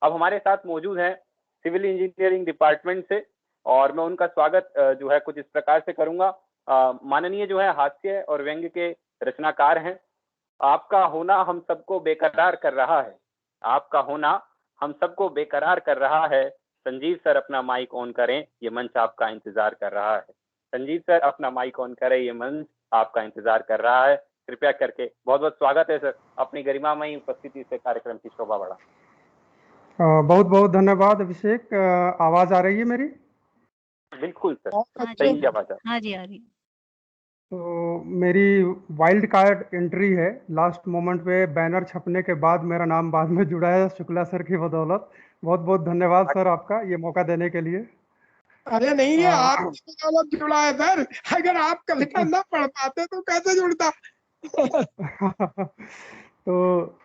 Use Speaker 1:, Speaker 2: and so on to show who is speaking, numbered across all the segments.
Speaker 1: अब हमारे साथ मौजूद हैं सिविल इंजीनियरिंग डिपार्टमेंट से, और मैं उनका स्वागत जो है कुछ इस प्रकार से करूंगा। माननीय जो है हास्य और व्यंग्य के रचनाकार हैं। आपका होना हम सबको बेकरार कर रहा है, आपका होना हम सबको बेकरार कर रहा है। संजीव सर अपना माइक ऑन करें, ये मंच आपका इंतजार कर रहा है। संजीव सर अपना माइक ऑन करें, ये मंच आपका इंतजार कर रहा है। कृपया करके बहुत बहुत स्वागत है सर, अपनी गरिमामयी उपस्थिति से कार्यक्रम की शोभा बढ़ा।
Speaker 2: बहुत बहुत धन्यवाद अभिषेक। आवाज आ रही है मेरी?
Speaker 1: बिल्कुल सर, सही आवाज है।
Speaker 3: हाँ जी आ रही।
Speaker 2: तो मेरी वाइल्ड कार्ड एंट्री है, लास्ट मोमेंट पे बैनर छपने के बाद मेरा नाम बाद में जुड़ा है शुक्ला सर की बदौलत। बहुत बहुत धन्यवाद सर आपका ये मौका देने के लिए।
Speaker 4: अरे नहीं, ये आपकी बदौलत जुड़ा है सर, अगर आप कविता न पढ़ पाते तो कैसे जुड़ता।
Speaker 2: तो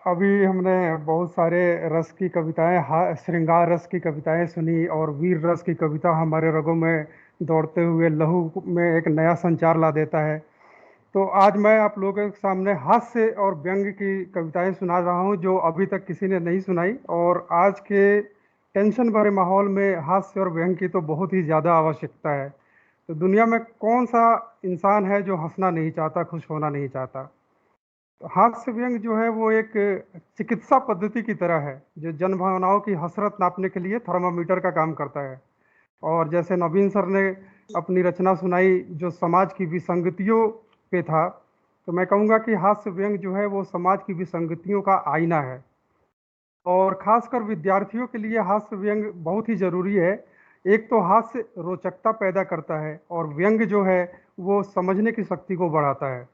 Speaker 2: अभी हमने बहुत सारे रस की कविताएं, श्रृंगार रस की कविताएं सुनी, और वीर रस की कविता हमारे रगों में दौड़ते हुए लहू में एक नया संचार ला देता है। तो आज मैं आप लोगों के सामने हास्य और व्यंग्य की कविताएं सुना रहा हूं, जो अभी तक किसी ने नहीं सुनाई। और आज के टेंशन भरे माहौल में हास्य और व्यंग्य की तो बहुत ही ज़्यादा आवश्यकता है। तो दुनिया में कौन सा इंसान है जो हंसना नहीं चाहता, खुश होना नहीं चाहता। तो हास्य व्यंग्य जो है वो एक चिकित्सा पद्धति की तरह है, जो जन भावनाओं की हसरत नापने के लिए थर्मामीटर का काम करता है। और जैसे नवीन सर ने अपनी रचना सुनाई जो समाज की विसंगतियों पे था, तो मैं कहूँगा कि हास्य व्यंग्य जो है वो समाज की विसंगतियों का आईना है। और खासकर विद्यार्थियों के लिए हास्य व्यंग्य बहुत ही ज़रूरी है। एक तो हास्य रोचकता पैदा करता है, और व्यंग्य जो है वो समझने की शक्ति को बढ़ाता है।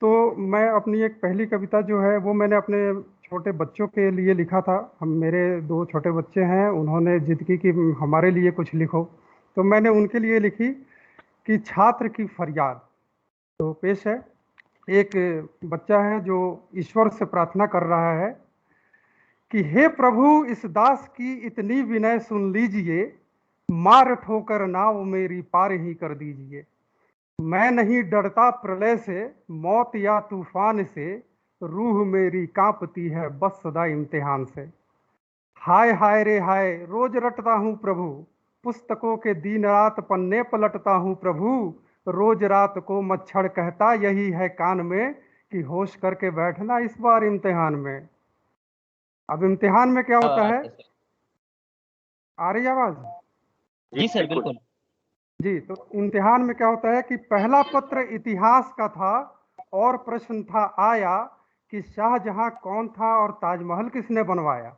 Speaker 2: तो मैं अपनी एक पहली कविता जो है वो मैंने अपने छोटे बच्चों के लिए लिखा था। मेरे 2 छोटे बच्चे हैं, उन्होंने जिद की कि हमारे लिए कुछ लिखो, तो मैंने उनके लिए लिखी कि छात्र की फरियाद। तो पेश है, एक बच्चा है जो ईश्वर से प्रार्थना कर रहा है कि हे प्रभु, इस दास की इतनी विनय सुन लीजिए, मार ठोकर नाव मेरी पार ही कर दीजिए। मैं नहीं डरता प्रलय से, मौत या तूफान से, रूह मेरी कांपती है बस सदा इम्तिहान से। हाय हाय रे हाय, रोज रटता हूँ प्रभु, पुस्तकों के दिन रात पन्ने पलटता हूँ प्रभु। रोज रात को मच्छर कहता यही है कान में, कि होश करके बैठना इस बार इम्तिहान में। अब इम्तिहान में क्या होता है? आ रही आवाज?
Speaker 5: जी सर बिल्कुल
Speaker 2: जी। तो इम्तिहान में क्या होता है कि पहला पत्र इतिहास का था, और प्रश्न था आया कि शाहजहां कौन था और ताजमहल किसने बनवाया।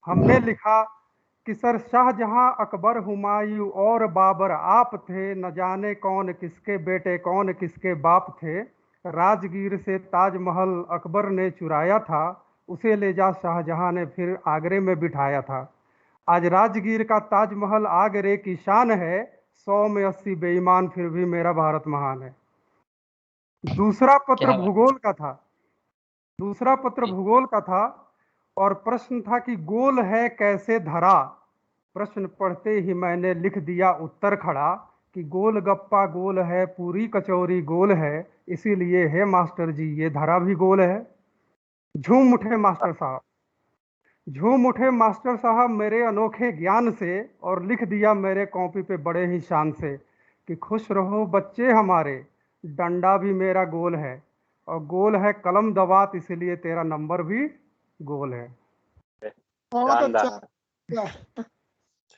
Speaker 2: हमने लिखा कि सर शाहजहां, अकबर, हुमायूं और बाबर आप थे, न जाने कौन किसके बेटे कौन किसके बाप थे। राजगीर से ताजमहल अकबर ने चुराया था, उसे ले जा शाहजहां ने फिर आगरे में बिठाया था। आज राजगीर का ताजमहल आगरे की शान है, 100 में 80 बेईमान फिर भी मेरा भारत महान है। दूसरा पत्र भूगोल का था, दूसरा पत्र भूगोल का था, और प्रश्न था कि गोल है कैसे धरा। प्रश्न पढ़ते ही मैंने लिख दिया उत्तर खड़ा, कि गोल गप्पा गोल है, पूरी कचौरी गोल है, इसीलिए है मास्टर जी ये धरा भी गोल है। झूम उठे मास्टर साहब, झूम उठे मास्टर साहब मेरे अनोखे ज्ञान से, और लिख दिया मेरे कॉपी पे बड़े ही शान से, कि खुश रहो बच्चे हमारे, डंडा भी मेरा गोल है, और गोल है कलम दवात, इसलिए तेरा नंबर भी गोल है।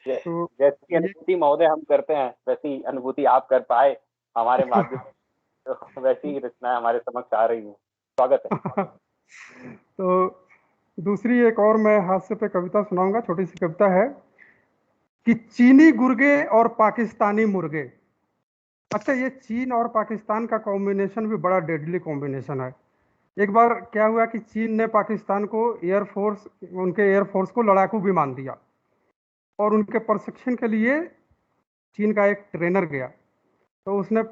Speaker 1: तो जैसी अनुभूति महोदय हम करते हैं वैसी अनुभूति आप कर पाए हमारे माध्यम से, तो वैसी रचनाएं हमारे समक्ष आ रही हैं। स्वागत है।
Speaker 2: तो दूसरी एक और मैं हास्य पे कविता सुनाऊंगा, छोटी सी कविता है कि चीनी गुर्गे और पाकिस्तानी मुर्गे। अच्छा, ये चीन और पाकिस्तान का कॉम्बिनेशन भी बड़ा डेडली कॉम्बिनेशन है। एक बार क्या हुआ कि चीन ने पाकिस्तान को एयरफोर्स, उनके एयरफोर्स को लड़ाकू विमान दिया, और उनके प्रशिक्षण के लिए चीन का एक ट्रेनर गया। तो उसने,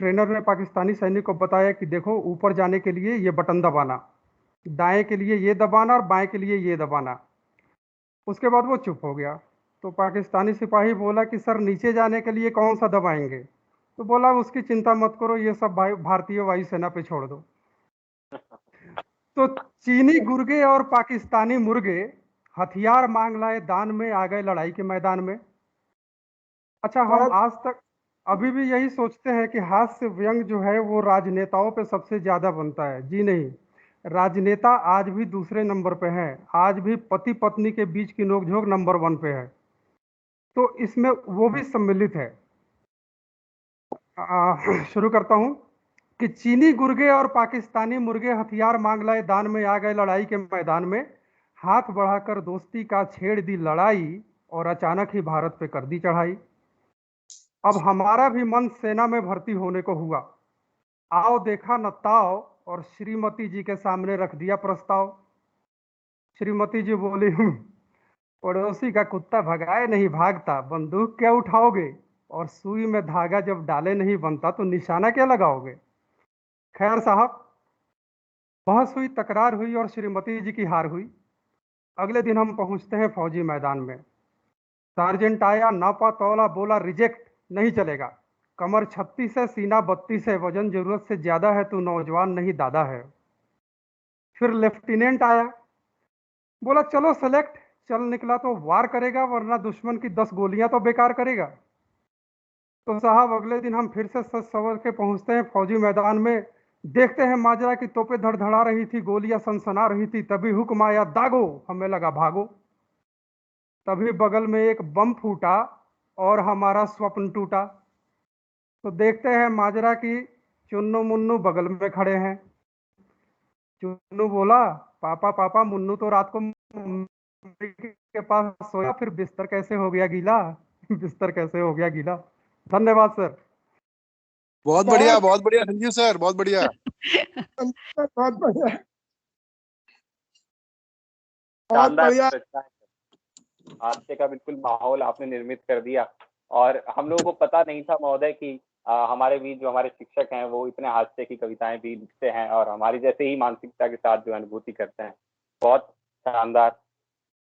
Speaker 2: ट्रेनर ने पाकिस्तानी सैनिक को बताया कि देखो, ऊपर जाने के लिए ये बटन दबाना, दाएं के लिए ये दबाना, और बाएं के लिए ये दबाना। उसके बाद वो चुप हो गया। तो पाकिस्तानी सिपाही बोला कि सर नीचे जाने के लिए कौन सा दबाएंगे। तो बोला उसकी चिंता मत करो, ये सब भारतीय वायुसेना पे छोड़ दो। तो चीनी गुर्गे और पाकिस्तानी मुर्गे हथियार मांग लाए दान में, आ गए लड़ाई के मैदान में। अच्छा, हम
Speaker 4: बहुत
Speaker 2: आज तक अभी भी यही सोचते हैं कि हास्य व्यंग जो है वो राजनेताओं पे सबसे ज्यादा बनता है। जी नहीं, राजनेता आज भी दूसरे नंबर पे हैं। आज भी पति पत्नी के बीच की नोकझोंक नंबर 1 पे है। तो इसमें वो भी सम्मिलित है। शुरू करता हूं कि चीनी गुर्गे और पाकिस्तानी मुर्गे हथियार मांग लाए दान में, आ गए लड़ाई के मैदान में। हाथ बढ़ाकर दोस्ती का छेड़ दी लड़ाई, और अचानक ही भारत पे कर दी चढ़ाई। अब हमारा भी मन सेना में भर्ती होने को हुआ। आओ देखा न ताव, और श्रीमती जी के सामने रख दिया प्रस्ताव। श्रीमती जी बोली, पड़ोसी का कुत्ता भगाए नहीं भागता, बंदूक क्या उठाओगे? और सुई में धागा जब डाले नहीं बनता, तो निशाना क्या लगाओगे? खैर साहब, बहस हुई, तकरार हुई, और श्रीमती जी की हार हुई। अगले दिन हम पहुंचते हैं फौजी मैदान में। सार्जेंट आया, नापा तौला, बोला रिजेक्ट, नहीं चलेगा। कमर 36 है, सीना 32 है, वजन जरूरत से ज्यादा है, तू नौजवान नहीं दादा है। फिर लेफ्टिनेंट आया, बोला चलो सेलेक्ट। चल निकला तो वार करेगा, वरना दुश्मन की 10 गोलियां तो बेकार करेगा। तो साहब अगले दिन हम फिर से सच सवर के पहुंचते हैं फौजी मैदान में। देखते हैं माजरा की तोपें धड़धड़ा रही थी, गोलियां सनसना रही थी। तभी हुक्म आया, दागो। हमें लगा भागो। तभी बगल में एक बम फूटा, और हमारा स्वप्न टूटा। तो देखते हैं माजरा की चुन्नू मुन्नू बगल में खड़े हैं। चुन्नू बोला, पापा पापा, मुन्नू तो रात को मम्मी के पास सोया, फिर बिस्तर कैसे हो गया गीला? बिस्तर कैसे हो गया गीला? धन्यवाद सर।
Speaker 4: बहुत
Speaker 3: बहुत बढ़िया संजीव सर, बहुत बढ़िया।
Speaker 4: बहुत बढ़िया, बहुत
Speaker 1: शानदार
Speaker 4: बढ़िया।
Speaker 1: रचना है। हास्य का बिल्कुल माहौल आपने निर्मित कर दिया। और हम लोगों को पता नहीं था महोदय कि हमारे बीच जो हमारे शिक्षक हैं वो इतने हास्य की कविताएं भी लिखते हैं और हमारी जैसे ही मानसिकता के साथ जो अनुभूति करते हैं। बहुत शानदार।